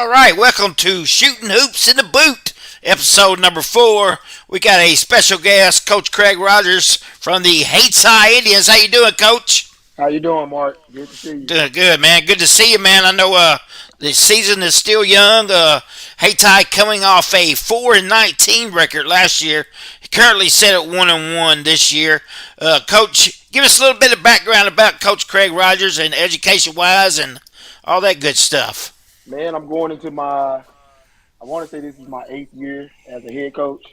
right, welcome to Shooting Hoops in the Boot, episode number 4. We got a special guest, Coach Craig Rodgers from the Hayti Indians. How you doing, Coach? How you doing, Mark? Good to see you. Doing good, man. Good to see you, man. I know the season is still young. Hayti coming off a 4-19 record last year. Currently set at 1-1 this year. Coach, give us a little bit of background about Coach Craig Rodgers and education-wise and all that good stuff. Man, I'm going into my, I want to say this is my 8th year as a head coach.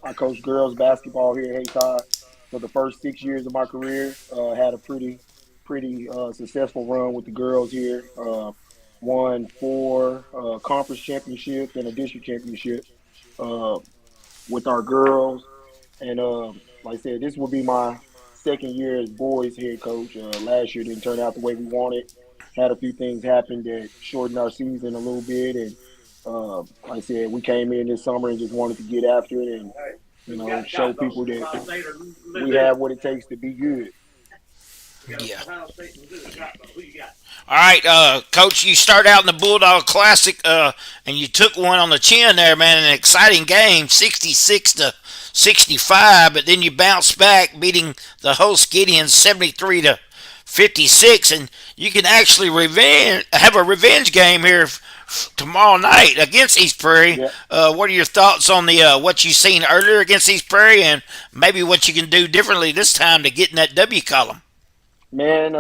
I coached girls basketball here at Hayti for the first 6 years of my career. Had a pretty successful run with the girls here. Won 4 conference championships and a district championship uh, with our girls. And like I said, this will be my second year as boys head coach. Last year didn't turn out the way we wanted. Had a few things happen that shortened our season a little bit, and like I said, we came in this summer and just wanted to get after it and show people that we have what it takes to be good. Yeah. All right, Coach, you start out in the Bulldog Classic, and you took one on the chin there, man. An exciting game, 66-65, but then you bounced back, beating the host Gideons 73-56, and you can actually have a revenge game here tomorrow night against East Prairie. Yeah, What are your thoughts on the what you seen earlier against East Prairie, and maybe what you can do differently this time to get in that W column? man.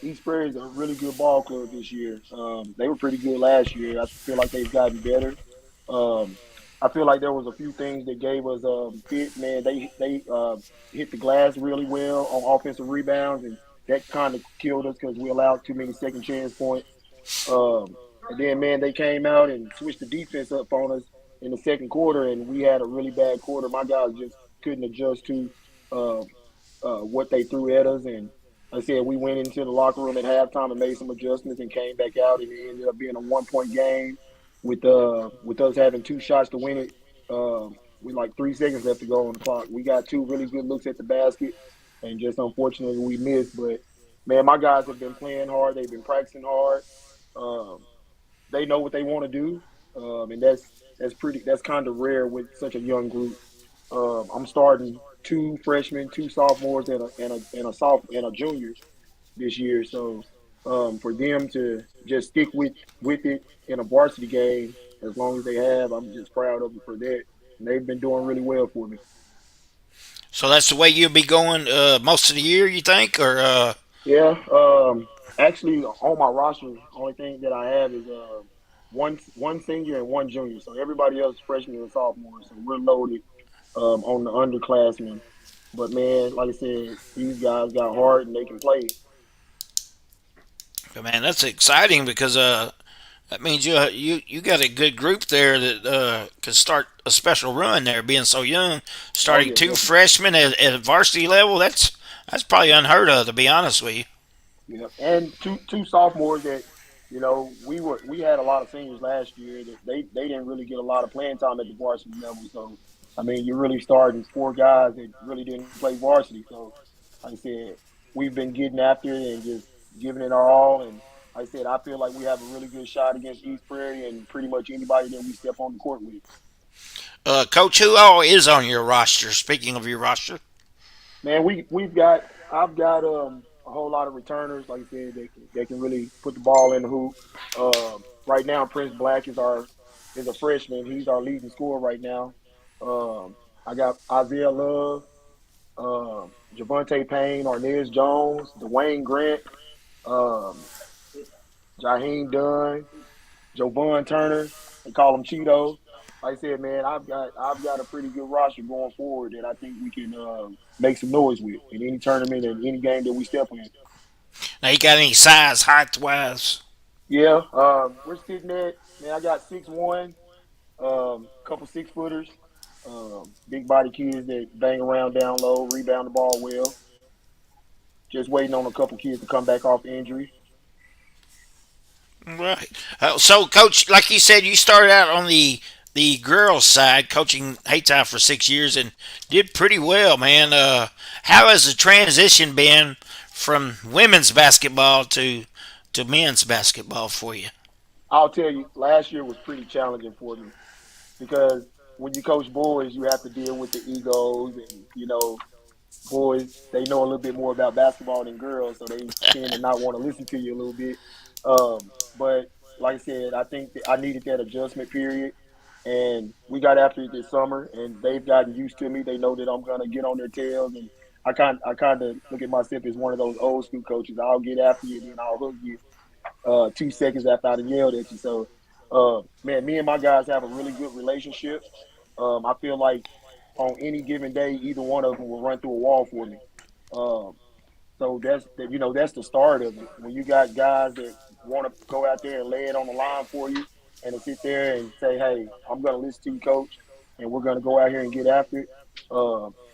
East Prairie is a really good ball club this year. They were pretty good last year. I feel like they've gotten better. Um, I feel like there was a few things that gave us fit. Man, they hit the glass really well on offensive rebounds, and that kind of killed us because we allowed too many second chance points. And then, man, they came out and switched the defense up on us in the second quarter, and we had a really bad quarter. My guys just couldn't adjust to uh, what they threw at us. And like I said, we went into the locker room at halftime and made some adjustments and came back out, and it ended up being a 1 point game with us having 2 shots to win it. With like 3 seconds left to go on the clock, we got 2 really good looks at the basket, and just unfortunately we missed. But man, my guys have been playing hard. They've been practicing hard. Um, they know what they want to do, and that's kind of rare with such a young group. I'm starting 2 freshmen, 2 sophomores, and a junior this year. So for them to just stick with it in a varsity game as long as they have, I'm just proud of them for that. And they've been doing really well for me. So that's the way you'll be going most of the year, you think, or Yeah. Actually, on my roster, the only thing that I have is one senior and one junior. So everybody else is freshmen and sophomores. So we're loaded on the underclassmen. But man, like I said, these guys got heart and they can play. man, that's exciting because that means you got a good group there that can start a special run there, being so young, Oh starting yeah, two definitely. freshmen at varsity level. That's probably unheard of, to be honest with you. Yeah, and two sophomores that we had a lot of seniors last year that they didn't really get a lot of playing time at the varsity level. So I mean, you're really starting 4 guys that really didn't play varsity. So like I said, we've been getting after it and just giving it our all. And like I said, I feel like we have a really good shot against East Prairie and pretty much anybody that we step on the court with. Coach, who all is on your roster? Speaking of your roster, Man, I've got a whole lot of returners, like I said, they can really put the ball in the hoop. Right now, Prince Black is a freshman. He's our leading scorer right now. I got Isaiah Love, Javante Payne, Arnez Jones, Dwayne Grant, um, Jaheim Dunn, Jovan Turner. They call him Cheeto. Like I said, man, I've got a pretty good roster going forward that I think we can make some noise with in any tournament and any game that we step in. now you got any size, height wise? Yeah, we're sitting at, man. I got 6'1", couple 6 footers, big body kids that bang around down low, rebound the ball well. Just waiting on a couple kids to come back off injury. Right. So, Coach, like you said, you started out on the girls' side, coaching Hayti for 6 years, and did pretty well, man. How has the transition been from women's basketball to men's basketball for you? I'll tell you, last year was pretty challenging for me because when you coach boys, you have to deal with the egos and boys, they know a little bit more about basketball than girls, so they tend to not want to listen to you a little bit. But like I said, I think that I needed that adjustment period, and we got after it this summer, and they've gotten used to me. They know that I'm gonna get on their tails, and I kind of look at myself as one of those old school coaches. I'll get after you, then I'll hug you 2 seconds after I yelled at you. So, man, me and my guys have a really good relationship. I feel like on any given day, either one of them will run through a wall for me. Um, so that's the start of it. When you got guys that want to go out there and lay it on the line for you, and to sit there and say, "Hey, I'm going to listen to you, coach, and we're going to go out here and get after it."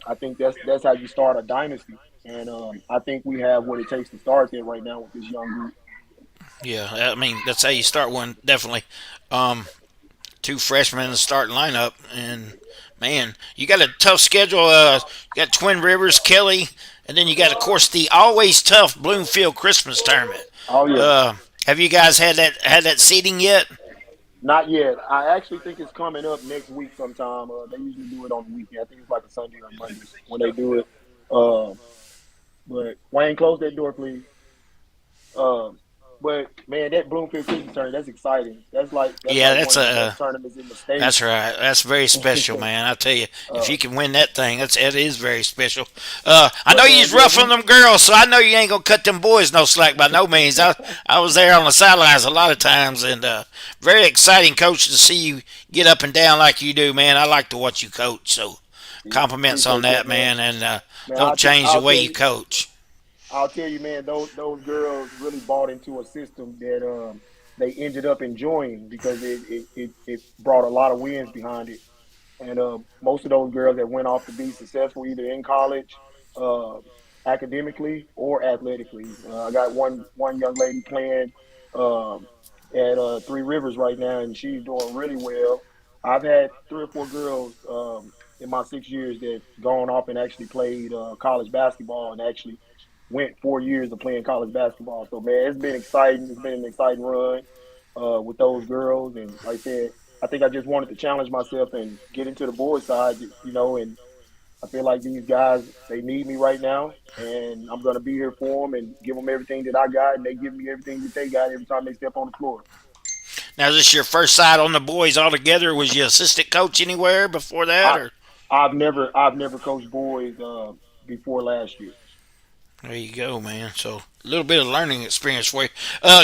I think that's how you start a dynasty, and I think we have what it takes to start that right now with this young group. Yeah, I mean that's how you start one definitely. Um, Two freshmen in the starting lineup, and man, you got a tough schedule. You got Twin Rivers, Kelly, and then you got of course the always tough Bloomfield Christmas tournament. Oh yeah. Uh, have you guys had that seating yet? Not yet. I actually think it's coming up next week sometime. They usually do it on the weekend. I think it's like a Sunday or Monday when they do it. Uh, but Wayne, close that door, please. Um, but man, that Bloomfield Christmas tournament, that's exciting. That's Yeah, like one of the best tournaments in the state. that's right. That's very special, man. I tell you, if uh, you can win that thing, it is very special. I know but you's man, yeah, rough on them girls, so I know you ain't gonna cut them boys no slack by no means. I was there on the sidelines a lot of times, and very exciting, coach, to see you get up and down like you do, man. I like to watch you coach, so yeah, compliments on appreciate that, that, man. man, and Man, don't change the I'll way tell you you, coach. man, those girls really bought into a system that they ended up enjoying because it brought a lot of wins behind it. And most of those girls that went off to be successful either in college, uh, academically, or athletically. I got one young lady playing um, at Three Rivers right now, and she's doing really well. I've had 3 or 4 girls in my 6 years that gone off and actually played college basketball and actually went 4 years of playing college basketball. So man, it's been exciting. It's been an exciting run with those girls, and like I said, I think I just wanted to challenge myself and get into the boys side, and I feel like these guys they need me right now, and I'm gonna be here for them and give them everything that I got, and they give me everything that they got every time they step on the floor. Now, is this your first side on the boys altogether? Was you assistant coach anywhere before that, I or? I've never coached boys before last year. There you go, man. So a little bit of learning experience for you.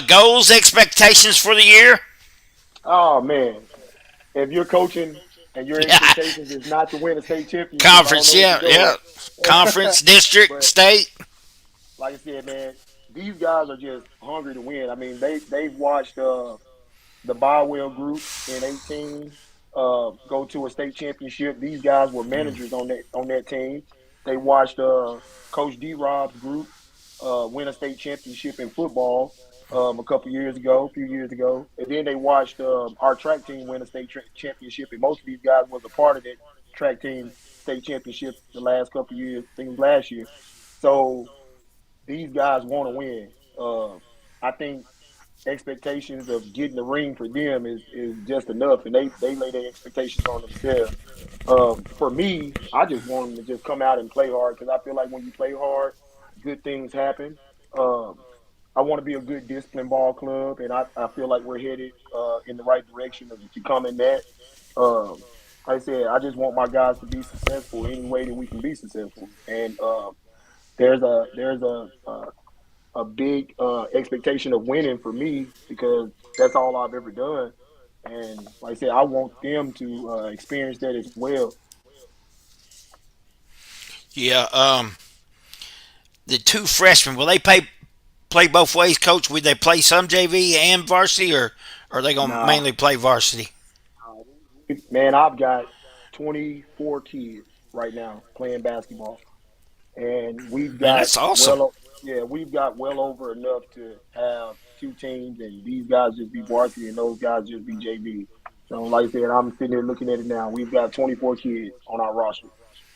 Goals, expectations for the year? Oh man, if you're coaching and your Yeah, expectations is not to win a state championship, I don't conference. know what you're Yeah, yeah. doing. Conference, district, But state. like I said, man, these guys are just hungry to win. I mean, they've watched the Bywell group in 18 go to a state championship. These guys were managers on that team. They watched Coach D Rob's group win a state championship in football a few years ago, and then they watched our track team win a championship. And most of these guys was a part of that track team state championship the last couple of years. I think it was last year. So these guys want to win. I think expectations of getting the ring for them is just enough, and they lay their expectations on themselves. For me, I just want them to just come out and play hard because I feel like when you play hard, good things happen. Um, I want to be a good disciplined ball club, and I feel like we're headed in the right direction of becoming that. Um, like I said, I just want my guys to be successful any way that we can be successful, and there's a big expectation of winning for me because that's all I've ever done. And like I said, I want them to experience that as well. Yeah. The two freshmen, will they play both ways, coach? Will they play some JV and varsity, or are they gonna Now, mainly play varsity? man, I've got 24 kids right now playing basketball, and Man, that's awesome. we've got well over enough to have 2 teams, and these guys just be varsity, and those guys just be JV. So, like I said, I'm sitting here looking at it now. We've got 24 kids on our roster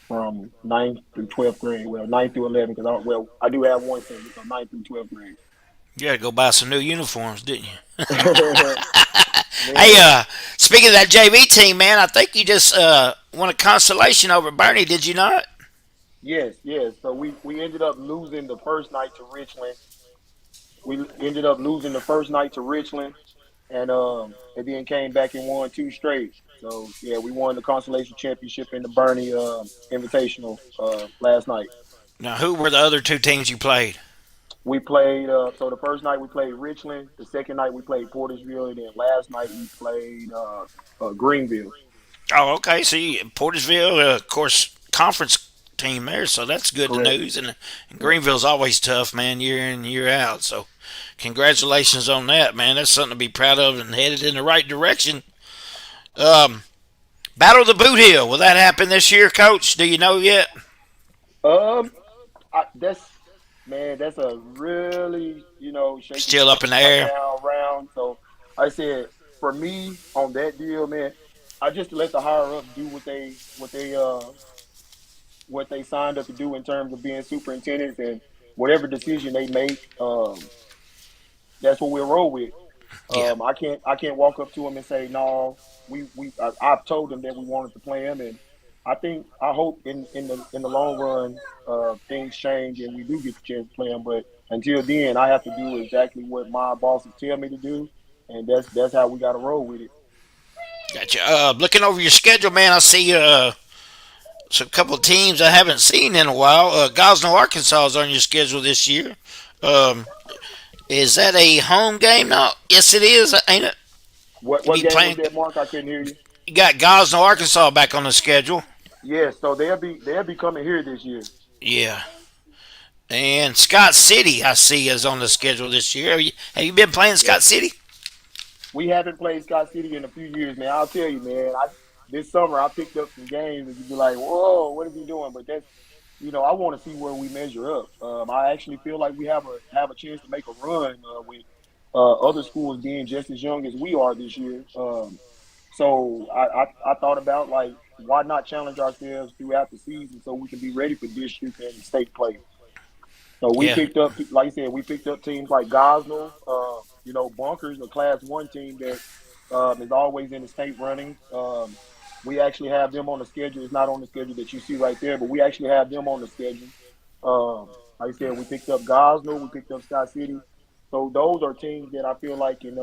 from ninth through 12th grade. Well, ninth through 11, because I do have one senior, so ninth through 12th grade. You had to go buy some new uniforms, didn't you? Hey, Man, speaking of that JV team, man, I think you just won a consolation over Bernie, did you not? yes, yes. So we ended up losing the first night to Richland. We ended up losing the first night to Richland, and then came back and won two straight. So yeah, we won the consolation championship in the Bernie Invitational last night. Now, who were the other two teams you played? We played so the first night we played Richland, the second night we played Portersville, and then last night we played Greenville. Oh, okay. See, Portersville, of course, conference team there, so that's good to Correct. news. And Yeah. Greenville's always tough, man, year in year out. So, congratulations on that, man. That's something to be proud of and headed in the right direction. Um, Battle of the Boot Hill. Will that happen this year, Coach? Do you know yet? Um, that's man, that's a really shaky Still up in question the right air. now round. So I said for me on that deal, man, I just let the higher ups do what they signed up to do in terms of being superintendents and whatever decision they make. That's what we'll roll with. Yeah, I can't walk up to them and say no. I've told them that we wanted to play them, and I hope in the long run things change and we do get the chance to play them. But until then, I have to do exactly what my bosses tell me to do, and that's how we got to roll with it. gotcha. Looking over your schedule, man, I see a couple of teams I haven't seen in a while. Gosnell, Arkansas is on your schedule this year. Um, is that a home game? No, yes, it is, ain't it? What You what be game was playing. that, Mark? I couldn't hear you. You got Gosnell, Arkansas back on the schedule. Yes, so they'll be coming here this year. Yeah, and Scott City, I see, is on the schedule this year. Have you been playing Yeah. Scott City? We haven't played Scott City in a few years, man. I'll tell you, man. This summer I picked up some games, and you'd be like, "Whoa, what is he doing?" But I want to see where we measure up. I actually feel like we have a chance to make a run with other schools being just as young as we are this year. So I thought about like why not challenge ourselves throughout the season so we can be ready for district and state play. So we Yeah, picked up, like I said, we picked up teams like Gosnell, Bunkers, a Class One team that is always in the state running. We actually have them on the schedule. It's not on the schedule that you see right there, but we actually have them on the schedule. Like I said, we picked up Gosnell, we picked up Scott City. So those are teams that I feel like can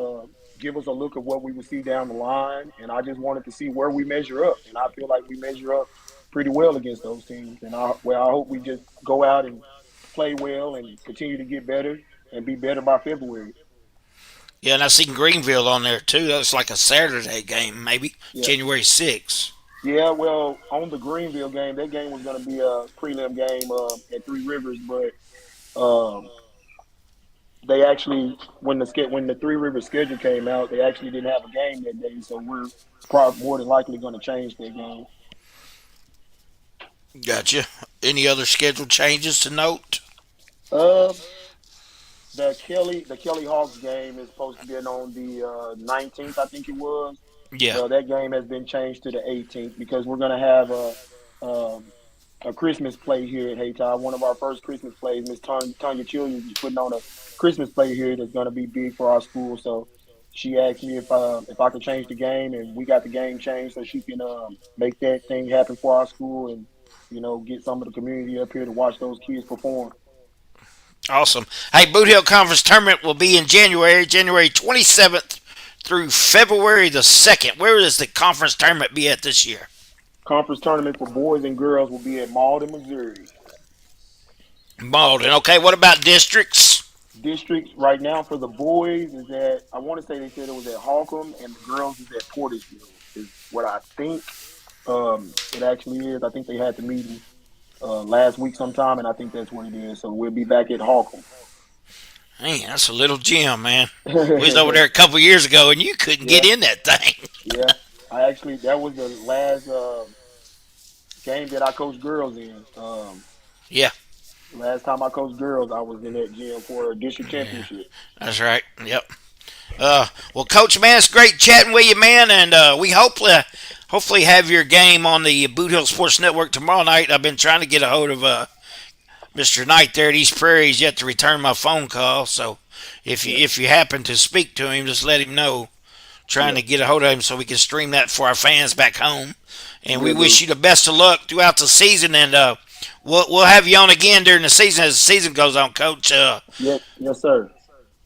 give us a look of what we would see down the line. And I just wanted to see where we measure up, and I feel like we measure up pretty well against those teams. And I hope we just go out and play well and continue to get better and be better by February. yeah, and I seen Greenville on there too. That's like a Saturday game, maybe Yeah. January 6th. Yeah, well, on the Greenville game, that game was going to be a prelim game at Three Rivers, but um, they actually, when the Three Rivers schedule came out, they actually didn't have a game that day, so we're probably more than likely going to change that game. Gotcha. Any other schedule changes to note? Uh, the Kelly Hawks game is supposed to be on the 19th, I think it was. Yeah, Well, that game has been changed to the 18th because we're going to have um, a Christmas play here at Hayti. One of our first Christmas plays, Miss Tanya Chilliams is putting on a Christmas play here that's going to be big for our school. So she asked me if I could change the game, and we got the game changed so she can make that thing happen for our school and get some of the community up here to watch those kids perform. awesome. Hey, Boot Hill Conference Tournament will be in January, January 27th through February the 2nd. Where does the conference tournament be at this year? Conference tournament for boys and girls will be at Malden, Missouri. Malden. Okay, what about districts? Districts right now for the boys is at I want to say they said it was at Holcomb and the girls is at Portisville is what I think it actually is. I think they had the meeting last week sometime and I think that's what it is. So we'll be back at Holcomb. Man, that's a little gym, man. We was over there a couple years ago, and you couldn't get Yeah, in that thing. yeah. I actually that was the last game that I coached girls in. Yeah, Last time I coached girls, I was in that gym for a district yeah, championship. that's right. Yep. Well, Coach, man, it's great chatting with you, man, and we hopefully have your game on the Boot Hill Sports Network tomorrow night. I've been trying to get a hold of Mr. Knight there at East Prairie. He's yet to return my phone call, so Yeah, if you happen to speak to him, just let him know. Trying yeah, to get a hold of him so we can stream that for our fans back home. And we will wish do. you the best of luck throughout the season. And we'll have you on again during the season as the season goes on, Coach. Yes, yes, sir.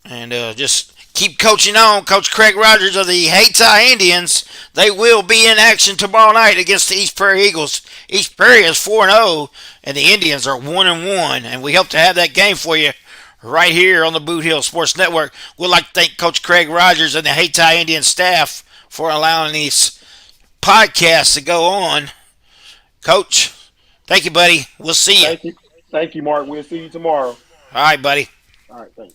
And just keep coaching on. Coach Craig Rodgers of the Hayti Indians. They will be in action tomorrow night against the East Prairie Eagles. East Prairie is 4-0, and the Indians are 1-1. And we hope to have that game for you right here on the Boot Hill Sports Network. We'd like to thank Coach Craig Rodgers and the Hayti Indian staff for allowing these podcasts to go on. Coach, thank you, buddy. We'll see you. Thank you, Mark. We'll see you tomorrow. All right, buddy. All right, thanks.